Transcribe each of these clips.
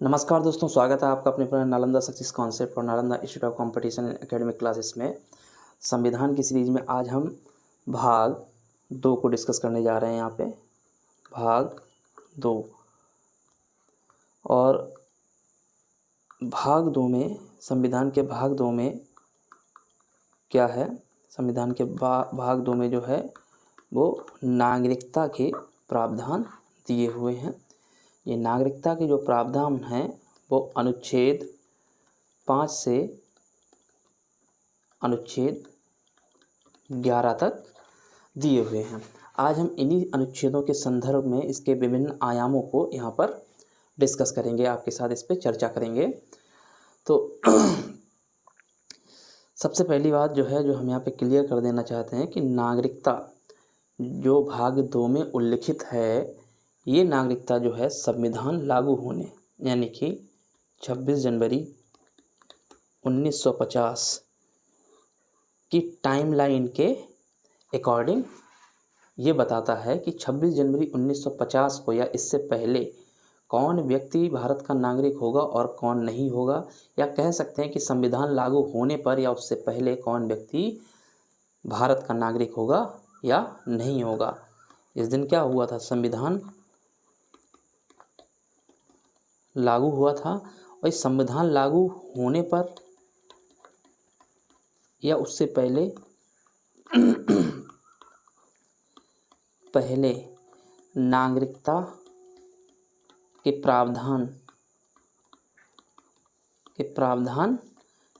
नमस्कार दोस्तों, स्वागत है आपका अपने अपने नालंदा सक्सेस कॉन्सेप्ट और Nalanda institute of competition and academic classes में। संविधान की सीरीज में आज हम भाग 2 को डिस्कस करने जा रहे हैं। यहाँ पे भाग 2 और भाग 2 में संविधान के भाग 2 में क्या है, संविधान के भाग 2 में जो है वो नागरिकता के प्रावधान दिए हुए हैं। ये नागरिकता के जो प्रावधान हैं वो अनुच्छेद 5 से अनुच्छेद 11 तक दिए हुए हैं। आज हम इन्हीं अनुच्छेदों के संदर्भ में इसके विभिन्न आयामों को यहाँ पर डिस्कस करेंगे, आपके साथ इस पर चर्चा करेंगे। तो सबसे पहली बात जो है जो हम यहाँ पे क्लियर कर देना चाहते हैं कि नागरिकता जो भाग 2 में उल्लिखित है, ये नागरिकता जो है संविधान लागू होने यानी कि 26 जनवरी 1950 की टाइमलाइन के अकॉर्डिंग ये बताता है कि 26 जनवरी 1950 को या इससे पहले कौन व्यक्ति भारत का नागरिक होगा और कौन नहीं होगा, या कह सकते हैं कि संविधान लागू होने पर या उससे पहले कौन व्यक्ति भारत का नागरिक होगा या नहीं होगा। इस दिन क्या हुआ था, संविधान लागू हुआ था और इस संविधान लागू होने पर या उससे पहले नागरिकता के प्रावधान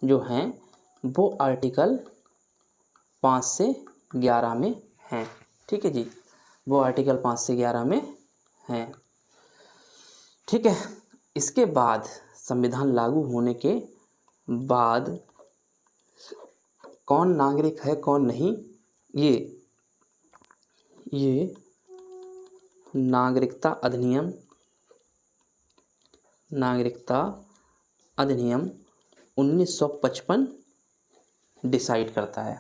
जो हैं वो आर्टिकल 5 से 11 में हैं। ठीक है जी, वो आर्टिकल 5 से 11 में हैं। ठीक है, इसके बाद संविधान लागू होने के बाद कौन नागरिक है कौन नहीं, ये नागरिकता अधिनियम 1955 डिसाइड करता है।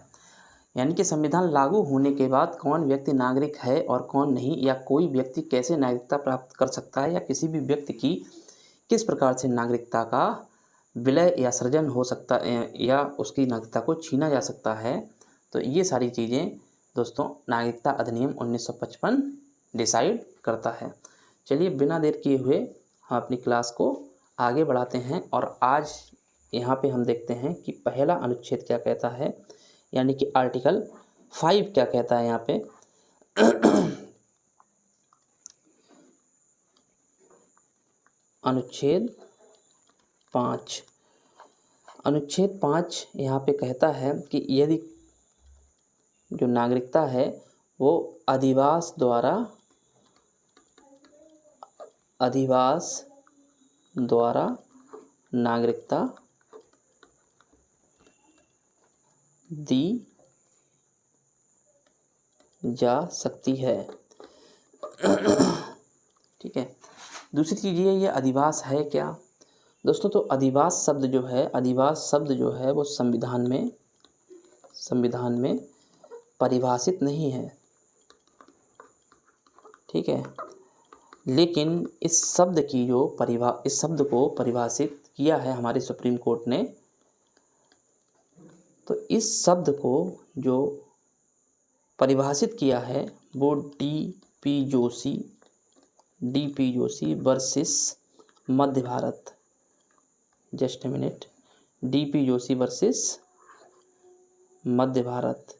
यानी कि संविधान लागू होने के बाद कौन व्यक्ति नागरिक है और कौन नहीं, या कोई व्यक्ति कैसे नागरिकता प्राप्त कर सकता है, या किसी भी व्यक्ति की किस प्रकार से नागरिकता का विलय या सृजन हो सकता है या उसकी नागरिकता को छीना जा सकता है। तो ये सारी चीज़ें दोस्तों नागरिकता अधिनियम 1955 डिसाइड करता है। चलिए बिना देर किए हुए हम अपनी क्लास को आगे बढ़ाते हैं और आज यहाँ पे हम देखते हैं कि पहला अनुच्छेद क्या कहता है, यानी कि आर्टिकल 5 क्या कहता है। यहाँ पे अनुच्छेद 5 यहाँ पे कहता है कि यदि जो नागरिकता है वो अधिवास द्वारा नागरिकता दी जा सकती है। ठीक है, दूसरी चीज़ ये अधिवास है क्या दोस्तों। तो अधिवास शब्द जो है वो संविधान में परिभाषित नहीं है। ठीक है, लेकिन इस शब्द को परिभाषित किया है हमारे सुप्रीम कोर्ट ने। तो इस शब्द को जो परिभाषित किया है वो D P Joshi versus Madhya Bharat. Just a minute, D P Joshi versus Madhya Bharat.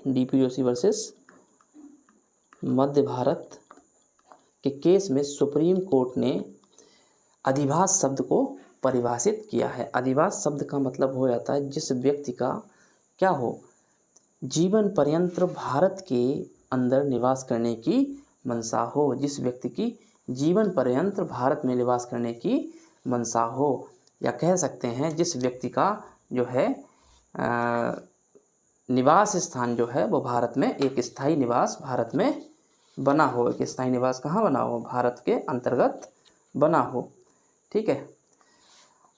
D P Joshi versus Madhya Bharat के केस में सुप्रीम कोर्ट ने अधिवास शब्द को परिभाषित किया है। अधिवास शब्द का मतलब हो जाता है जिस व्यक्ति का क्या हो, जीवन पर्यंत भारत के अंदर निवास करने की मंशा हो। जिस व्यक्ति की जीवन पर्यंत भारत में निवास करने की मंशा हो, या कह सकते हैं जिस व्यक्ति का जो है निवास स्थान जो है वो भारत में एक स्थायी निवास भारत में बना हो। एक स्थायी निवास कहाँ बना हो, भारत के अंतर्गत बना हो। ठीक है,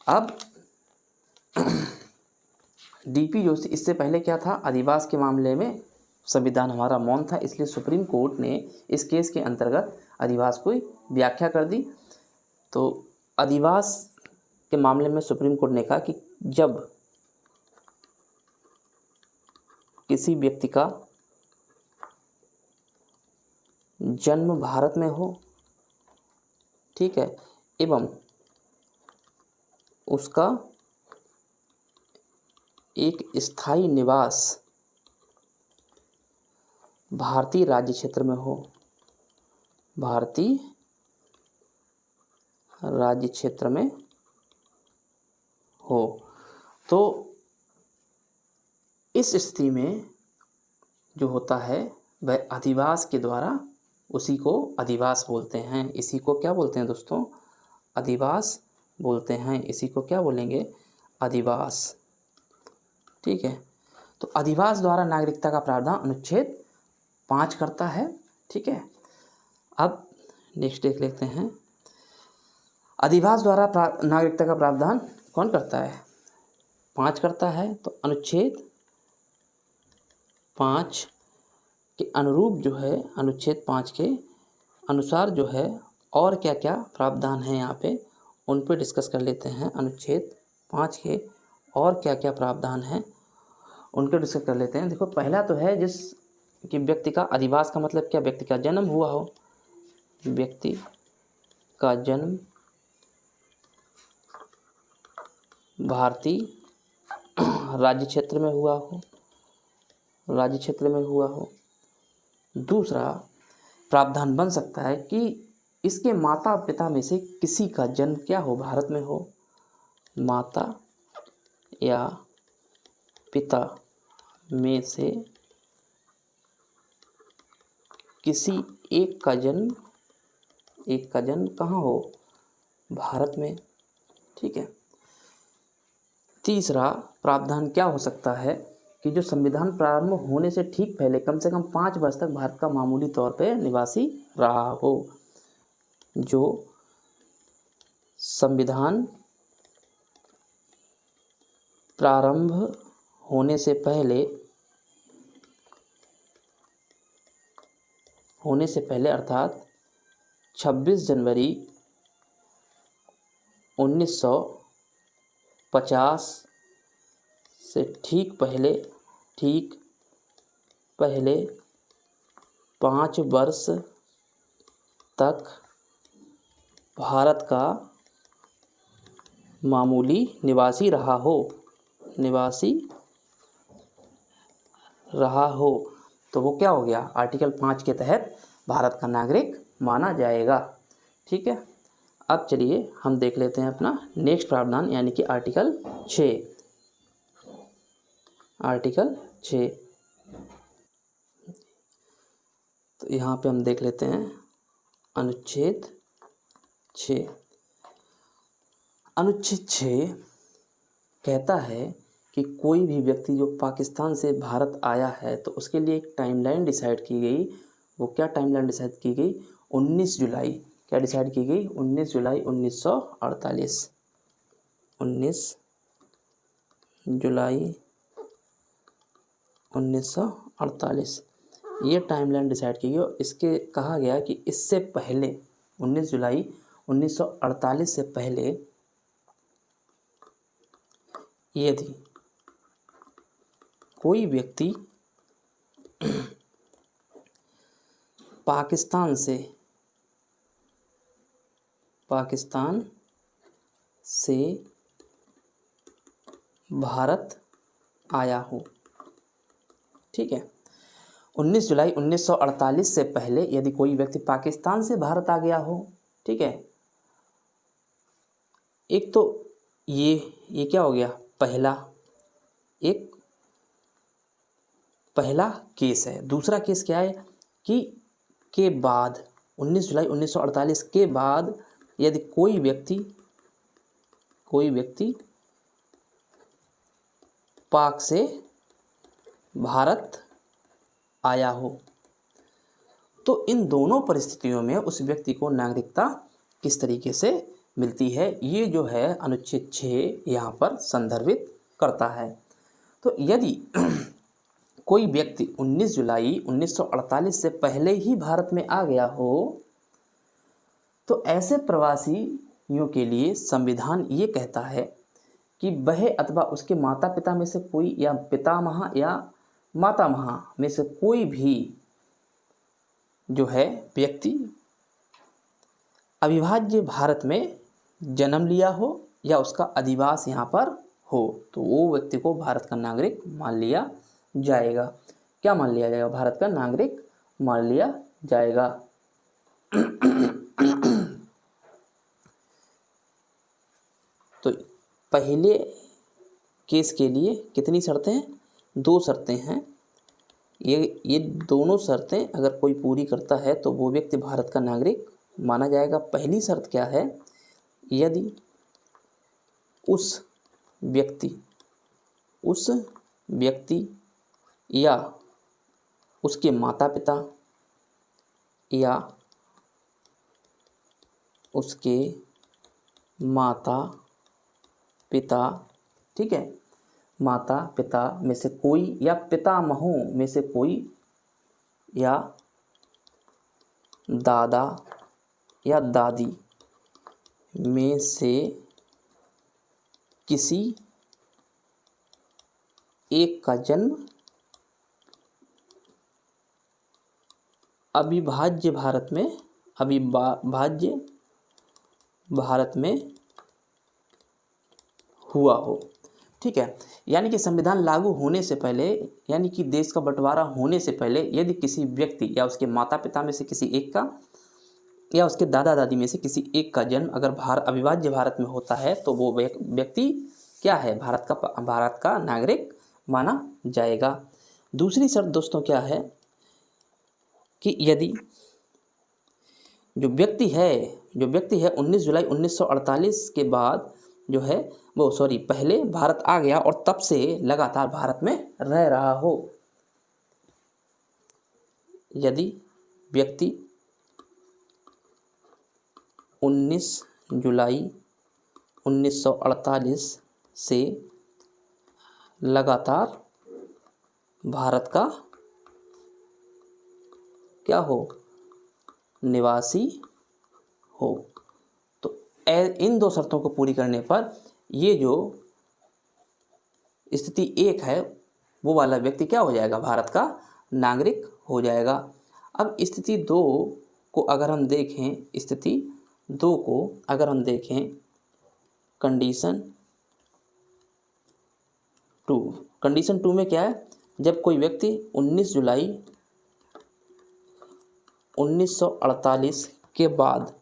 अब डीपी जोशी, इससे पहले क्या था, अधिवास के मामले में संविधान हमारा मौन था, इसलिए सुप्रीम कोर्ट ने इस केस के अंतर्गत अधिवास को व्याख्या कर दी। तो अधिवास के मामले में सुप्रीम कोर्ट ने कहा कि जब किसी व्यक्ति का जन्म भारत में हो, ठीक है, एवं उसका एक स्थायी निवास भारतीय राज्य क्षेत्र में हो, भारतीय राज्य क्षेत्र में हो, तो इस स्थिति में जो होता है वह अधिवास के द्वारा, उसी को अधिवास बोलते हैं। इसी को क्या बोलते हैं दोस्तों? अधिवास बोलते हैं। इसी को क्या बोलेंगे? अधिवास। ठीक है, तो अधिवास द्वारा नागरिकता का प्रावधान अनुच्छेद 5 करता है। ठीक है, अब नेक्स्ट देख लेते हैं, अधिवास द्वारा नागरिकता का प्रावधान कौन करता है? 5 करता है। तो अनुच्छेद 5 के अनुरूप जो है, अनुच्छेद 5 के अनुसार जो है और क्या क्या प्रावधान है यहाँ पे, उन पे डिस्कस कर लेते हैं। अनुच्छेद 5 के और क्या क्या प्रावधान हैं उनके डिस्कस कर लेते हैं। देखो, पहला तो है जिस कि व्यक्ति का अधिवास का मतलब क्या? व्यक्ति का जन्म हुआ हो, व्यक्ति का जन्म भारतीय राज्य क्षेत्र में हुआ हो, राज्य क्षेत्र में हुआ हो। दूसरा प्रावधान बन सकता है कि इसके माता पिता में से किसी का जन्म क्या हो? भारत में हो, माता या पिता में से किसी एक का जन्म कहाँ हो? भारत में। ठीक है। तीसरा प्रावधान क्या हो सकता है कि जो संविधान प्रारंभ होने से ठीक पहले कम से कम 5 वर्ष तक भारत का मामूली तौर पे निवासी रहा हो। जो संविधान प्रारंभ होने से पहले अर्थात 26 जनवरी 1950 से ठीक पहले 5 वर्ष तक भारत का मामूली निवासी रहा हो, तो वो क्या हो गया? आर्टिकल 5 के तहत भारत का नागरिक माना जाएगा। ठीक है, अब चलिए हम देख लेते हैं अपना नेक्स्ट प्रावधान, यानी कि आर्टिकल 6। तो यहाँ पे हम देख लेते हैं अनुच्छेद 6। अनुच्छेद 6 कहता है कि कोई भी व्यक्ति जो पाकिस्तान से भारत आया है तो उसके लिए एक टाइमलाइन डिसाइड की गई। वो क्या टाइमलाइन डिसाइड की गई? 19 जुलाई। क्या डिसाइड की गई? 19 जुलाई 1948। 19 जुलाई 1948 ये टाइमलाइन डिसाइड की गई। और इसके कहा गया कि इससे पहले 19 जुलाई 1948 से पहले यदि कोई व्यक्ति पाकिस्तान से भारत आया हो, ठीक है, 19 जुलाई 1948 से पहले यदि कोई व्यक्ति पाकिस्तान से भारत आ गया हो, ठीक है, एक तो ये क्या हो गया? पहला केस है। दूसरा केस क्या है कि के बाद 19 जुलाई 1948 के बाद यदि कोई व्यक्ति पाक से भारत आया हो, तो इन दोनों परिस्थितियों में उस व्यक्ति को नागरिकता किस तरीके से मिलती है, ये जो है अनुच्छेद 6 यहाँ पर संदर्भित करता है। तो यदि कोई व्यक्ति 19 जुलाई 1948 से पहले ही भारत में आ गया हो तो ऐसे प्रवासियों के लिए संविधान ये कहता है कि वह अथवा उसके माता पिता में से कोई या पितामह या मातामह में से कोई भी जो है व्यक्ति अविभाज्य भारत में जन्म लिया हो या उसका अधिवास यहाँ पर हो तो वो व्यक्ति को भारत का नागरिक मान लिया जाएगा। क्या मान लिया जाएगा? भारत का नागरिक मान लिया जाएगा। तो पहले केस के लिए कितनी शर्तें हैं? 2 शर्तें हैं। ये दोनों शर्तें अगर कोई पूरी करता है तो वो व्यक्ति भारत का नागरिक माना जाएगा। पहली शर्त क्या है? यदि उस व्यक्ति या उसके माता पिता या उसके माता पिता, ठीक है, माता पिता में से कोई या पितामहों में से कोई या दादा या दादी में से किसी एक का जन्म अविभाज्य भारत में हुआ हो। ठीक है, यानी कि संविधान लागू होने से पहले, यानी कि देश का बंटवारा होने से पहले यदि किसी व्यक्ति या उसके माता पिता में से किसी एक का या उसके दादा दादी में से किसी एक का जन्म अगर अविभाज्य भारत में होता है तो वो व्यक्ति क्या है? भारत का नागरिक माना जाएगा। दूसरी शर्त दोस्तों क्या है कि यदि जो व्यक्ति है 19 जुलाई 1948 के बाद जो है वो पहले भारत आ गया और तब से लगातार भारत में रह रहा हो। यदि व्यक्ति 19 जुलाई 1948 से लगातार भारत का क्या हो? निवासी हो, तो इन 2 शर्तों को पूरी करने पर ये जो स्थिति 1 है वो वाला व्यक्ति क्या हो जाएगा? भारत का नागरिक हो जाएगा। अब स्थिति 2 को अगर हम देखें, कंडीशन 2 में क्या है? जब कोई व्यक्ति 19 जुलाई 1948 के बाद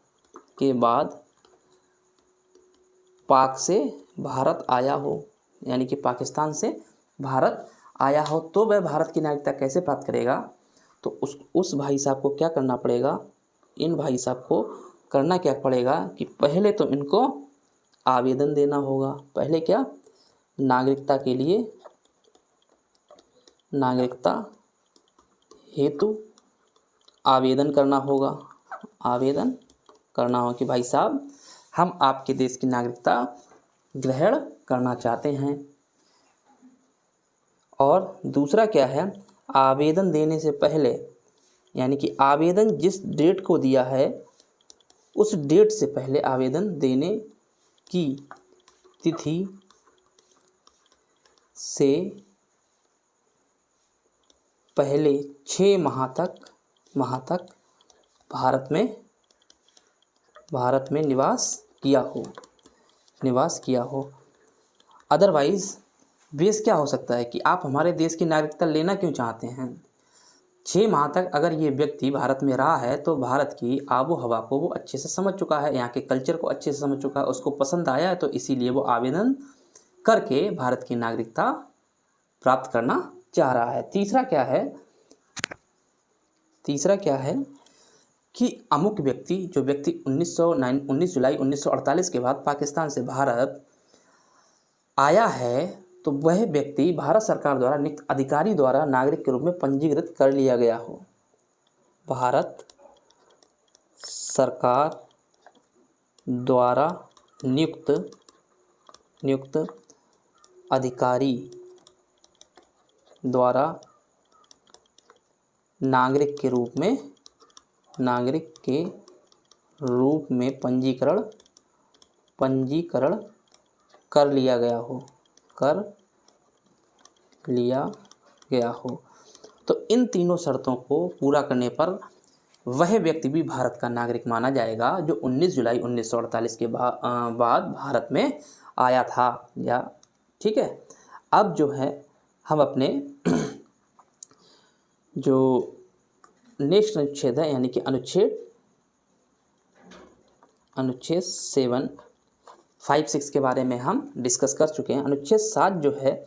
पाक से भारत आया हो, यानी कि पाकिस्तान से भारत आया हो, तो वह भारत की नागरिकता कैसे प्राप्त करेगा? तो उस भाई साहब को क्या करना पड़ेगा? इन भाई साहब को करना क्या पड़ेगा कि पहले तो इनको आवेदन देना होगा। पहले क्या? नागरिकता हेतु आवेदन करना होगा कि भाई साहब हम आपके देश की नागरिकता ग्रहण करना चाहते हैं। और दूसरा क्या है? आवेदन देने से पहले, यानी कि आवेदन जिस डेट को दिया है उस डेट से पहले आवेदन देने की तिथि से पहले 6 माह तक भारत में निवास किया हो। अदरवाइज बेस क्या हो सकता है कि आप हमारे देश की नागरिकता लेना क्यों चाहते हैं? 6 माह तक अगर ये व्यक्ति भारत में रहा है तो भारत की आबो हवा को वो अच्छे से समझ चुका है, यहाँ के कल्चर को अच्छे से समझ चुका है, उसको पसंद आया है, तो इसीलिए वो आवेदन करके भारत की नागरिकता प्राप्त करना चाह रहा है। तीसरा क्या है कि अमुक व्यक्ति, जो व्यक्ति 19 जुलाई 1948 के बाद पाकिस्तान से भारत आया है, तो वह व्यक्ति भारत सरकार द्वारा नियुक्त अधिकारी द्वारा नागरिक के रूप में पंजीकृत कर लिया गया हो। भारत सरकार द्वारा नियुक्त अधिकारी द्वारा नागरिक के रूप में पंजीकरण कर लिया गया हो। तो इन तीनों शर्तों को पूरा करने पर वह व्यक्ति भी भारत का नागरिक माना जाएगा जो 19 जुलाई 1948 के बाद भारत में आया था। या ठीक है, अब जो है हम अपने जो नेक्स्ट अनुच्छेद है यानी कि अनुच्छेद 756 के बारे में हम डिस्कस कर चुके हैं। अनुच्छेद 7 जो है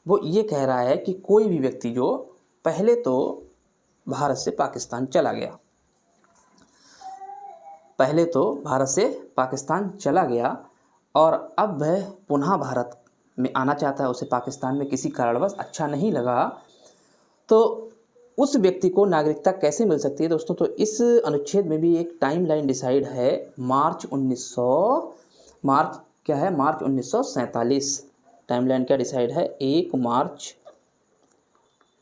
वो ये कह रहा है कि कोई भी व्यक्ति जो पहले तो भारत से पाकिस्तान चला गया और अब वह पुनः भारत में आना चाहता है, उसे पाकिस्तान में किसी कारणवश अच्छा नहीं लगा, तो उस व्यक्ति को नागरिकता कैसे मिल सकती है दोस्तों। तो इस अनुच्छेद में भी एक टाइमलाइन डिसाइड है, मार्च 1947। टाइमलाइन क्या डिसाइड है, 1 मार्च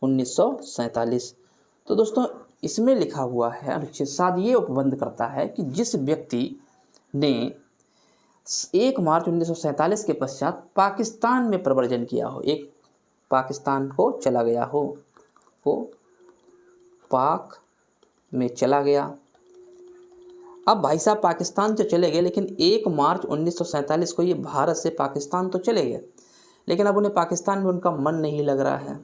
1947। तो दोस्तों इसमें लिखा हुआ है अनुच्छेद 7 ये उपबंध करता है कि जिस व्यक्ति ने 1 मार्च 1947 के पश्चात पाकिस्तान में प्रव्रजन किया हो, एक पाकिस्तान को चला गया हो, वो पाक में चला गया। अब भाई साहब पाकिस्तान तो चले गए, लेकिन 1 मार्च 1947 को ये भारत से पाकिस्तान तो चले गए, लेकिन अब उन्हें पाकिस्तान में उनका मन नहीं लग रहा है,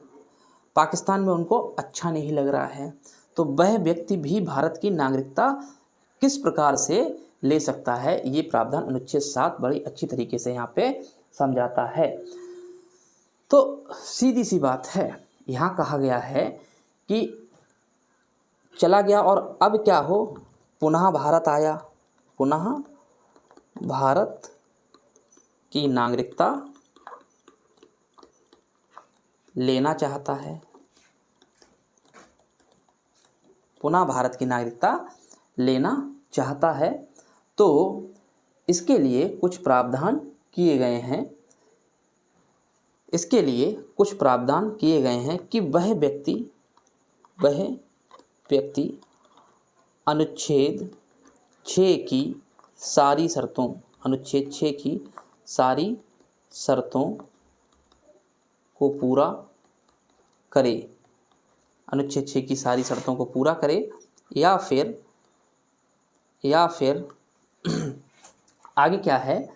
पाकिस्तान में उनको अच्छा नहीं लग रहा है, तो वह व्यक्ति भी भारत की नागरिकता किस प्रकार से ले सकता है, ये प्रावधान अनुच्छेद 7 बड़ी अच्छी तरीके से यहाँ पे समझाता है। तो सीधी सी बात है, यहाँ कहा गया है कि चला गया और अब क्या हो, पुनः भारत आया, पुनः भारत की नागरिकता लेना चाहता है, पुनः भारत की नागरिकता लेना चाहता है, तो इसके लिए कुछ प्रावधान किए गए हैं, कि वह व्यक्ति अनुच्छेद 6 की सारी शर्तों को पूरा करे, अनुच्छेद 6 की सारी शर्तों को पूरा करे, या फिर आगे क्या है,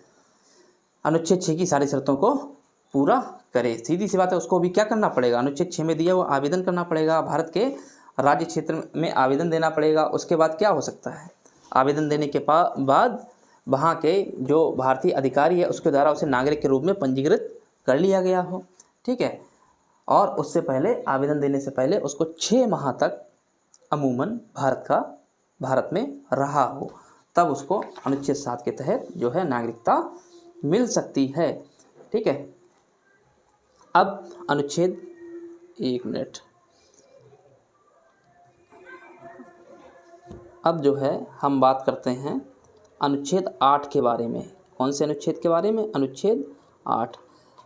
अनुच्छेद 6 की सारी शर्तों को पूरा करे। सीधी सी बात है, उसको भी क्या करना पड़ेगा, अनुच्छेद 6 में दिया वो आवेदन करना पड़ेगा, भारत के राज्य क्षेत्र में आवेदन देना पड़ेगा। उसके बाद क्या हो सकता है, आवेदन देने के बाद वहाँ के जो भारतीय अधिकारी है उसके द्वारा उसे नागरिक के रूप में पंजीकृत कर लिया गया हो, ठीक है, और उससे पहले आवेदन देने से पहले उसको 6 माह तक अमूमन भारत में रहा हो, तब उसको अनुच्छेद 7 के तहत जो है नागरिकता मिल सकती है, ठीक है। अब अनुच्छेद, एक मिनट, अब जो है हम बात करते हैं अनुच्छेद 8 के बारे में। कौन से अनुच्छेद के बारे में, अनुच्छेद 8।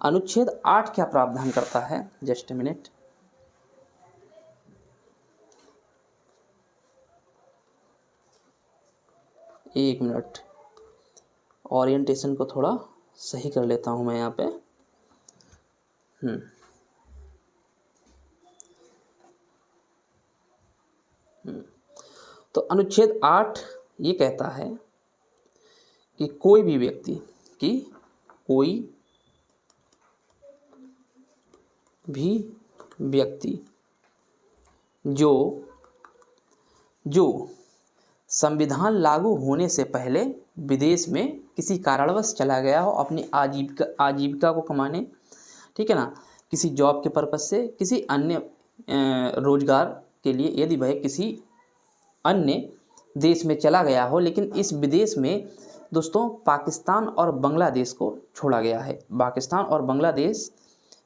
अनुच्छेद 8 क्या प्रावधान करता है, जस्ट ए मिनट, एक मिनट, ओरिएंटेशन को थोड़ा सही कर लेता हूँ मैं यहाँ पे। तो अनुच्छेद 8 ये कहता है कि कोई भी व्यक्ति जो संविधान लागू होने से पहले विदेश में किसी कारणवश चला गया हो अपनी आजीविका को कमाने, ठीक है ना, किसी जॉब के पर्पज से, किसी अन्य रोजगार के लिए, यदि वह किसी अन्य देश में चला गया हो, लेकिन इस विदेश में दोस्तों पाकिस्तान और बांग्लादेश को छोड़ा गया है, पाकिस्तान और बांग्लादेश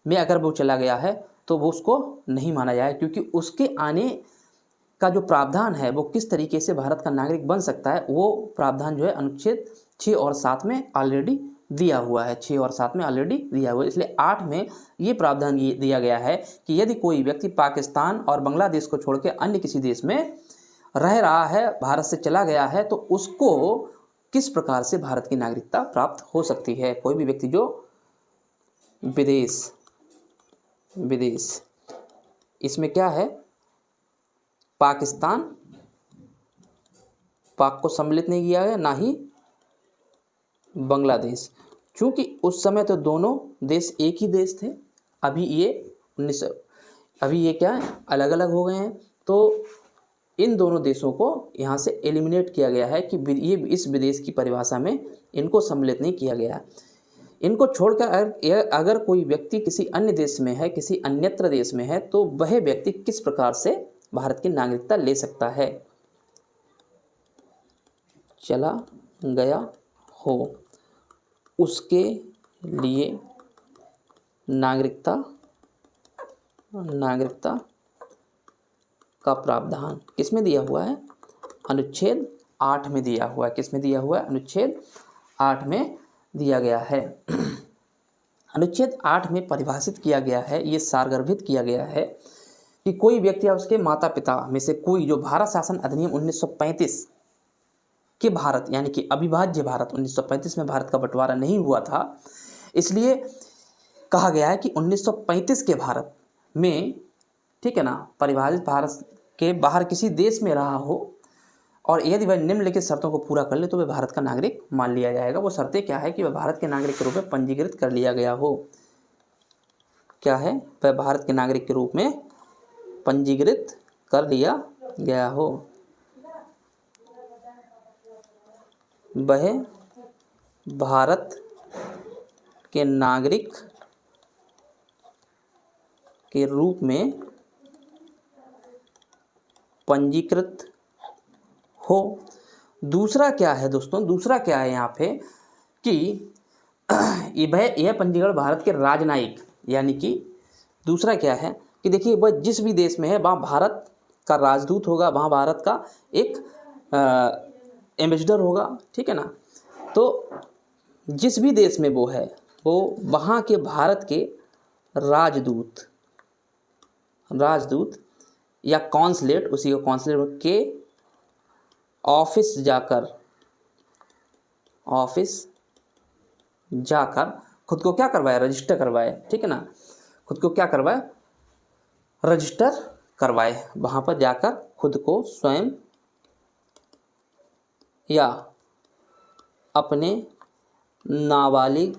में अगर वो चला गया है तो वो उसको नहीं माना जाए, क्योंकि उसके आने का जो प्रावधान है वो किस तरीके से भारत का नागरिक बन सकता है, वो प्रावधान जो है अनुच्छेद 6 और 7 में ऑलरेडी दिया हुआ है, 6 और 7 में ऑलरेडी दिया हुआ है। इसलिए 8 में ये प्रावधान ये दिया गया है कि यदि कोई व्यक्ति पाकिस्तान और बांग्लादेश को छोड़ के अन्य किसी देश में रह रहा है, भारत से चला गया है, तो उसको किस प्रकार से भारत की नागरिकता प्राप्त हो सकती है। कोई भी व्यक्ति जो विदेश इसमें क्या है, पाकिस्तान, पाक को सम्मिलित नहीं किया गया, ना ही बांग्लादेश, क्योंकि उस समय तो दोनों देश एक ही देश थे। अभी ये क्या है, अलग अलग हो गए हैं। तो इन दोनों देशों को यहाँ से एलिमिनेट किया गया है कि ये इस विदेश की परिभाषा में इनको सम्मिलित नहीं किया गया। इनको छोड़कर अगर कोई व्यक्ति किसी अन्य देश में है, किसी अन्यत्र देश में है, तो वह व्यक्ति किस प्रकार से भारत की नागरिकता ले सकता है। चला गया हो, उसके लिए नागरिकता का प्रावधान किसमें दिया हुआ है, अनुच्छेद 8 में दिया हुआ है। किसमें दिया हुआ है, अनुच्छेद 8 में दिया गया है। अनुच्छेद 8 में परिभाषित किया गया है, ये सारगर्भित किया गया है कि कोई व्यक्ति या उसके माता पिता में से कोई जो भारत शासन अधिनियम 1935 के भारत यानी कि अविभाज्य भारत, 1935 में भारत का बंटवारा नहीं हुआ था, इसलिए कहा गया है कि 1935 के भारत में, ठीक है ना, परिभाषित भारत के बाहर किसी देश में रहा हो और यदि वह निम्नलिखित शर्तों को पूरा कर ले तो वह भारत का नागरिक मान लिया जाएगा। वो शर्तें क्या है कि वह भारत के नागरिक के रूप में पंजीकृत कर लिया गया हो। क्या है, वह भारत के नागरिक के रूप में पंजीकृत कर लिया गया हो, वह भारत के नागरिक के रूप में पंजीकृत हो। दूसरा क्या है दोस्तों, दूसरा क्या है यहाँ पे कि यह पंजीकरण भारत के राजनयिक, यानी कि दूसरा क्या है कि देखिए वह जिस भी देश में है वहाँ भारत का राजदूत होगा, वहाँ भारत का एक एम्बेसडर होगा, ठीक है ना। तो जिस भी देश में वो है, वो वहाँ के भारत के राजदूत या कॉन्सुलेट, उसी को कॉन्सुलेट के ऑफिस जाकर खुद को क्या करवाए, रजिस्टर करवाए, ठीक है ना। खुद को क्या करवाए, रजिस्टर करवाए। वहाँ पर जाकर खुद को स्वयं या अपने नाबालिग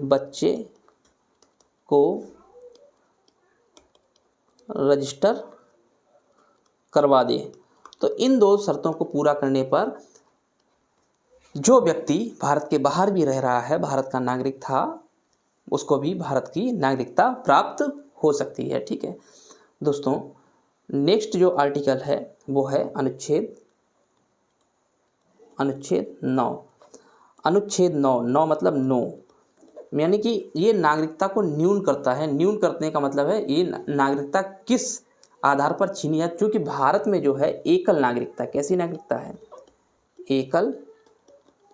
बच्चे को रजिस्टर करवा दे। तो इन दो शर्तों को पूरा करने पर जो व्यक्ति भारत के बाहर भी रह रहा है, भारत का नागरिक था, उसको भी भारत की नागरिकता प्राप्त हो सकती है, ठीक है दोस्तों। नेक्स्ट जो आर्टिकल है वो है अनुच्छेद 9। अनुच्छेद 9 मतलब नो, यानी कि ये नागरिकता को न्यून करता है। न्यून करने का मतलब है ये नागरिकता किस आधार पर छीनी है, क्योंकि भारत में जो है एकल नागरिकता, कैसी नागरिकता है, एकल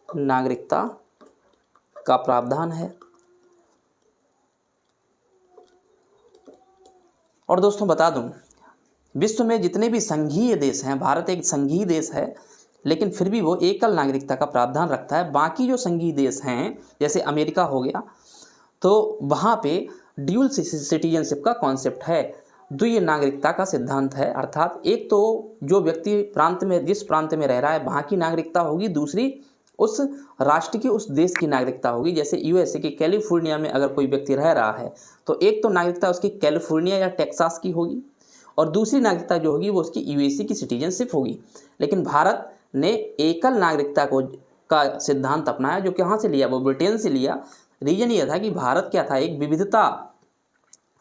नागरिकता का प्रावधान है। और दोस्तों बता दूं, विश्व में जितने भी संघीय देश हैं, भारत एक संघीय देश है, लेकिन फिर भी वो एकल नागरिकता का प्रावधान रखता है। बाकी जो संघीय देश हैं, जैसे अमेरिका हो गया, तो वहाँ पे ड्यूल सिटीजनशिप का कॉन्सेप्ट है, द्वि नागरिकता का सिद्धांत है। अर्थात एक तो जो व्यक्ति जिस प्रांत में रह रहा है वहाँ की नागरिकता होगी, दूसरी उस राष्ट्र की, उस देश की नागरिकता होगी। जैसे यूएसए की कैलिफोर्निया में अगर कोई व्यक्ति रह रहा है तो एक तो नागरिकता उसकी कैलिफोर्निया या टेक्सास की होगी और दूसरी नागरिकता जो होगी वो उसकी यूएसए की सिटीजनशिप होगी। लेकिन भारत ने एकल नागरिकता का सिद्धांत अपनाया, जो कहाँ से लिया, वो ब्रिटेन से लिया। रीजन ये था कि भारत क्या था, एक विविधता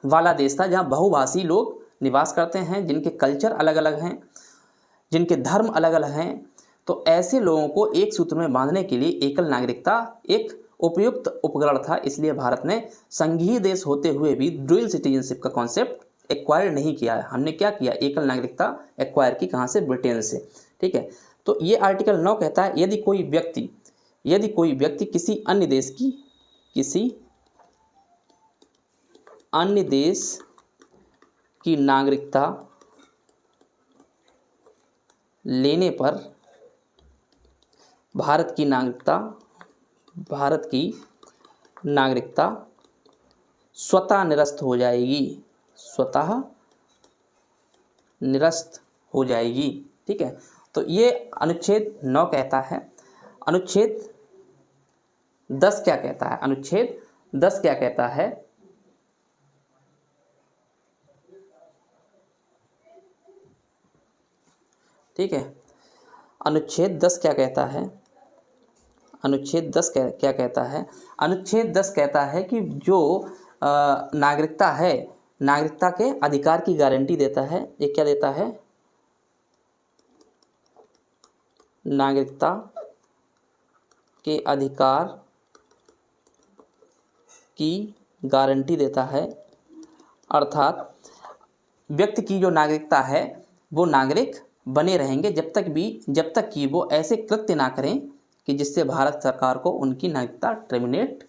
वाला देश था जहाँ बहुभाषी लोग निवास करते हैं, जिनके कल्चर अलग अलग हैं, जिनके धर्म अलग अलग हैं। तो ऐसे लोगों को एक सूत्र में बांधने के लिए एकल नागरिकता एक उपयुक्त उपकरण था। इसलिए भारत ने संघीय देश होते हुए भी ड्यूल सिटीजनशिप का कॉन्सेप्ट एक्वायर नहीं किया है। हमने क्या किया, एकल नागरिकता एक्वायर की, कहाँ से, ब्रिटेन से, ठीक है। तो ये आर्टिकल 9 कहता है यदि कोई व्यक्ति यदि कोई व्यक्ति किसी अन्य देश की नागरिकता लेने पर भारत की नागरिकता स्वतः निरस्त हो जाएगी। ठीक है, तो ये अनुच्छेद 9 कहता है। अनुच्छेद 10 क्या कहता है? अनुच्छेद 10 क्या कहता है? ठीक है, अनुच्छेद 10 क्या कहता है? अनुच्छेद 10 क्या कहता है? अनुच्छेद 10 कहता है कि जो नागरिकता है, नागरिकता के अधिकार की गारंटी देता है। ये क्या देता है? नागरिकता के अधिकार की गारंटी देता है, अर्थात व्यक्ति की जो नागरिकता है वो नागरिक बने रहेंगे जब तक कि वो ऐसे कृत्य ना करें कि जिससे भारत सरकार को उनकी नागरिकता टर्मिनेट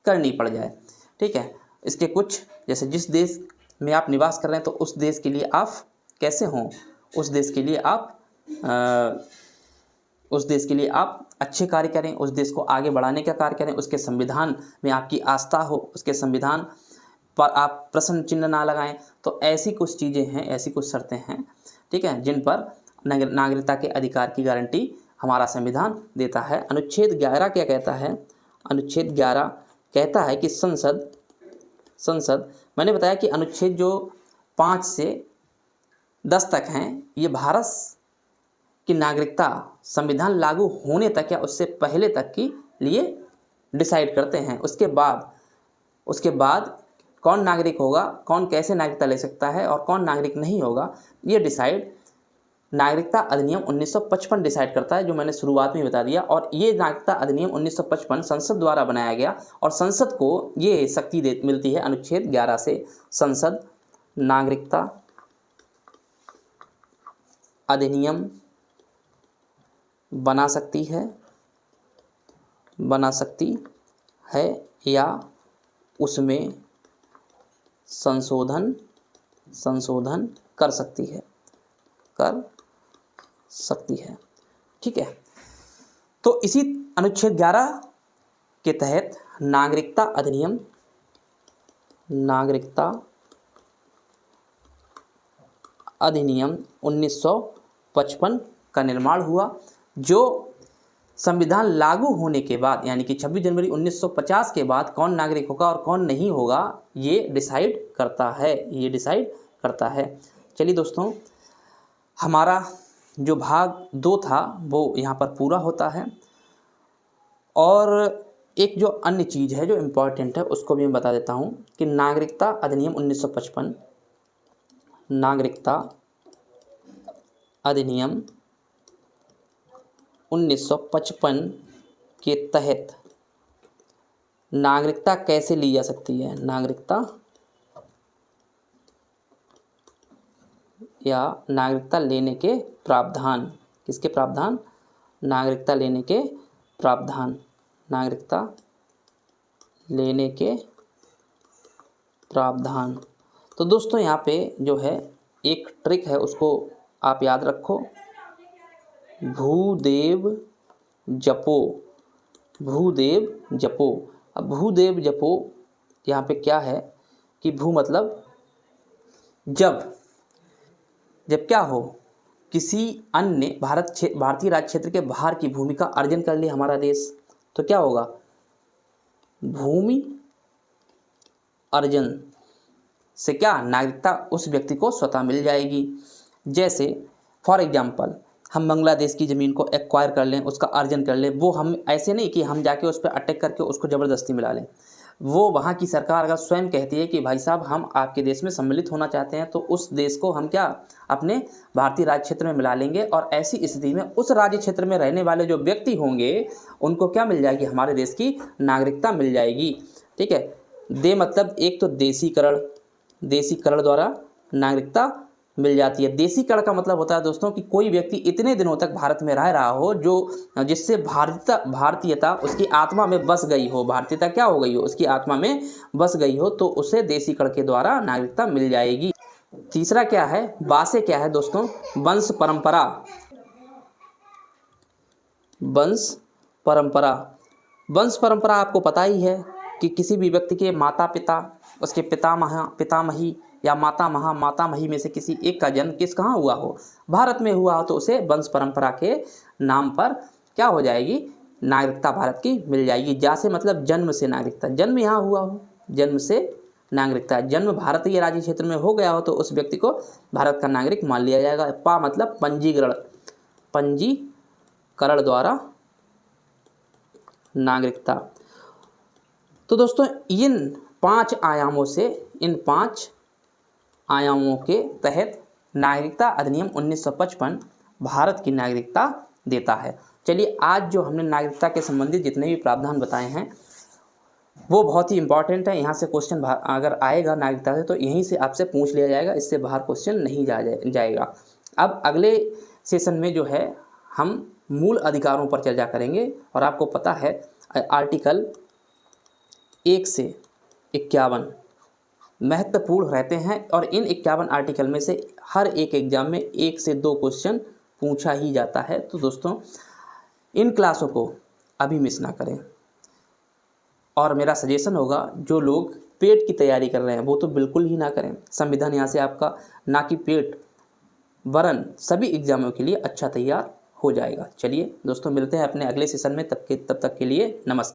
करनी पड़ जाए। ठीक है, इसके कुछ जैसे जिस देश में आप निवास कर रहे हैं तो उस देश के लिए आप कैसे हों, उस देश के लिए आप अच्छे कार्य करें, उस देश को आगे बढ़ाने का कार्य करें, उसके संविधान में आपकी आस्था हो, उसके संविधान पर आप प्रश्न चिन्ह ना लगाएं। तो ऐसी कुछ चीज़ें हैं, ऐसी कुछ शर्तें हैं, ठीक है, जिन पर नागरिकता के अधिकार की गारंटी हमारा संविधान देता है। अनुच्छेद 11 क्या कहता है? अनुच्छेद 11 कहता है कि संसद मैंने बताया कि अनुच्छेद जो 5 से 10 तक हैं ये भारत की नागरिकता संविधान लागू होने तक या उससे पहले तक के लिए डिसाइड करते हैं। उसके बाद कौन नागरिक होगा, कौन कैसे नागरिकता ले सकता है और कौन नागरिक नहीं होगा, ये डिसाइड नागरिकता अधिनियम 1955 डिसाइड करता है, जो मैंने शुरुआत में बता दिया। और ये नागरिकता अधिनियम 1955 संसद द्वारा बनाया गया और संसद को ये शक्ति मिलती है अनुच्छेद 11 से। संसद नागरिकता अधिनियम बना सकती है या उसमें संशोधन कर सकती है। ठीक है, तो इसी अनुच्छेद 11 के तहत नागरिकता अधिनियम 1955 का निर्माण हुआ, जो संविधान लागू होने के बाद यानी कि 26 जनवरी 1950 के बाद कौन नागरिक होगा और कौन नहीं होगा ये डिसाइड करता है। चलिए दोस्तों, हमारा जो भाग 2 था वो यहाँ पर पूरा होता है। और एक जो अन्य चीज़ है जो इम्पॉर्टेंट है उसको भी मैं बता देता हूँ कि नागरिकता अधिनियम 1955 के तहत नागरिकता कैसे ली जा सकती है? नागरिकता लेने के प्रावधान। किसके प्रावधान? नागरिकता लेने के प्रावधान। तो दोस्तों यहाँ पे जो है एक ट्रिक है, उसको आप याद रखो। भूदेव जपो। अब भूदेव जपो यहाँ पे क्या है कि भू मतलब जब क्या हो, किसी अन्य भारतीय राज्य क्षेत्र के बाहर की भूमि का अर्जन कर ले हमारा देश, तो क्या होगा? भूमि अर्जन से क्या नागरिकता उस व्यक्ति को स्वतः मिल जाएगी। जैसे फॉर एग्जांपल हम बांग्लादेश की ज़मीन को एक्वायर कर लें, उसका अर्जन कर लें, वो हम ऐसे नहीं कि हम जाके उस पर अटैक करके उसको ज़बरदस्ती मिला लें। वो वहाँ की सरकार अगर स्वयं कहती है कि भाई साहब हम आपके देश में सम्मिलित होना चाहते हैं, तो उस देश को हम क्या अपने भारतीय राज्य क्षेत्र में मिला लेंगे। और ऐसी स्थिति में उस राज्य क्षेत्र में रहने वाले जो व्यक्ति होंगे उनको क्या मिल जाएगी? हमारे देश की नागरिकता मिल जाएगी। ठीक है, मतलब एक तो देशीकरण द्वारा नागरिकता मिल जाती है। देशीकरण का मतलब होता है दोस्तों कि कोई व्यक्ति इतने दिनों तक भारत में रह रहा हो जो जिससे भारतीयता उसकी आत्मा में बस गई हो, भारतीयता क्या हो गई हो, उसकी आत्मा में बस गई हो, तो उसे देशीकरण के द्वारा नागरिकता मिल जाएगी। तीसरा क्या है, बासे क्या है दोस्तों, वंश परंपरा। वंश परंपरा, वंश परंपरा आपको पता ही है कि किसी भी व्यक्ति के माता पिता, उसके पितामही या मातामही में से किसी एक का जन्म कहाँ हुआ हो, भारत में हुआ हो, तो उसे वंश परंपरा के नाम पर क्या हो जाएगी, नागरिकता भारत की मिल जाएगी। जा से मतलब जन्म से नागरिकता, जन्म यहाँ हुआ हो, जन्म से नागरिकता, जन्म भारतीय राज्य क्षेत्र में हो गया हो तो उस व्यक्ति को भारत का नागरिक मान लिया जाएगा। पा मतलब पंजीकरण, पंजीकरण द्वारा नागरिकता। तो दोस्तों इन 5 आयामों से, इन 5 आयामों के तहत नागरिकता अधिनियम 1955 भारत की नागरिकता देता है। चलिए आज जो हमने नागरिकता के संबंधित जितने भी प्रावधान बताए हैं वो बहुत ही इंपॉर्टेंट है। यहाँ से क्वेश्चन अगर आएगा नागरिकता से तो यहीं से आपसे पूछ लिया जाएगा, इससे बाहर क्वेश्चन नहीं जाएगा। अब अगले सेशन में जो है हम मूल अधिकारों पर चर्चा करेंगे और आपको पता है आर्टिकल 1 से 51 महत्वपूर्ण रहते हैं और इन 51 आर्टिकल में से हर एक एग्जाम में 1 से 2 क्वेश्चन पूछा ही जाता है। तो दोस्तों इन क्लासों को अभी मिस ना करें और मेरा सजेशन होगा जो लोग पेट की तैयारी कर रहे हैं वो तो बिल्कुल ही ना करें। संविधान यहाँ से आपका ना कि पेट वरन सभी एग्जामों के लिए अच्छा तैयार हो जाएगा। चलिए दोस्तों मिलते हैं अपने अगले सेशन में, तब तक के लिए नमस्कार।